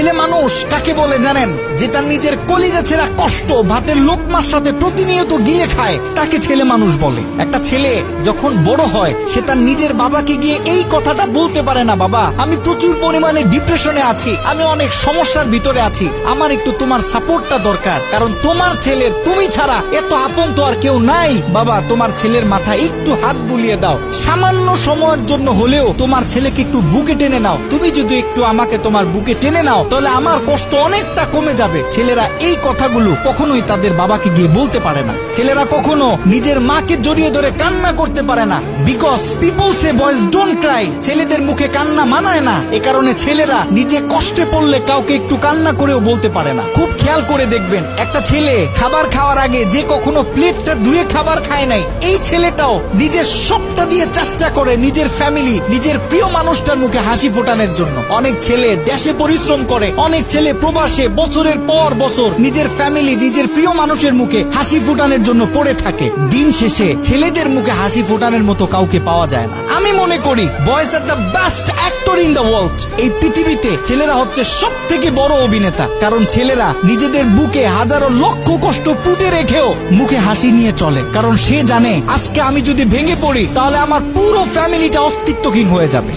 ছেলে মানুষ কাকে বলে জানেন? যে তার নিজের কলিজা ছেঁড়া কষ্ট ভাতের লোকমার সাথে প্রতিনিয়ত গিলে খায়, তাকে ছেলে মানুষ বলে। একটা ছেলে যখন বড় হয় সে তার নিজের বাবাকে গিয়ে এই কথাটা বলতে পারে না, বাবা আমি প্রচুর পরিমাণে ডিপ্রেশনে আছি, আমি অনেক সমস্যার ভিতরে আছি, আমার একটু তোমার সাপোর্টটা দরকার, কারণ তোমার ছেলের তুমি ছাড়া এত আপন তো আর কেউ নাই। বাবা তোমার ছেলের মাথায় একটু হাত বুলিয়ে দাও, সামান্য সময়ের জন্য হলেও তোমার ছেলেকে একটু বুকে টেনে নাও, তুমি যদি একটু আমাকে তোমার বুকে টেনে নাও তাহলে আমার কষ্ট অনেকটা কমে যাবে। ছেলেরা এই কথাগুলো কখনোই তাদের বাবাকে গিয়ে বলতে পারে না। ছেলেরা কখনো নিজের মাকে জড়িয়ে ধরে কান্না করতে পারে না, because people say boys don't Cry. ছেলেদের মুখে কান্না মানায় না, এ কারণে ছেলেরা নিজে কষ্টে পড়লে কাউকে একটু কান্না করেও বলতে পারে না। খুব খেয়াল করে দেখবেন, একটা ছেলে খাবার খাওয়ার আগে যে কখনো প্লেটটা ধুয়ে খাবার খায় নাই, এই ছেলেটাও নিজের সবটা দিয়ে চেষ্টা করে নিজের ফ্যামিলি, নিজের প্রিয় মানুষটার মুখে হাসি ফোটানোর জন্য। অনেক ছেলে দেশে পরিশ্রম করে, অনেক ছেলে প্রবাসে বছরের পর বছর নিজের ফ্যামিলি, নিজের প্রিয় মানুষের মুখে হাসি ফোটানোর জন্য পড়ে থাকে। দিন শেষে ছেলেদের মুখে হাসি ফোটানোর মতো কাউকে পাওয়া যায় না। আমি মনে করি boys are the best actor in the world. এই পৃথিবীতে ছেলেরা হচ্ছে সব থেকে বড় অভিনেতা, কারণ ছেলেরা নিজেদের বুকে হাজারো লক্ষ কষ্ট পুঁতে রেখেও মুখে হাসি নিয়ে চলে, কারণ সে জানে আজকে আমি যদি ভেঙে পড়ি তাহলে আমার পুরো ফ্যামিলিটা অস্তিত্বহীন হয়ে যাবে।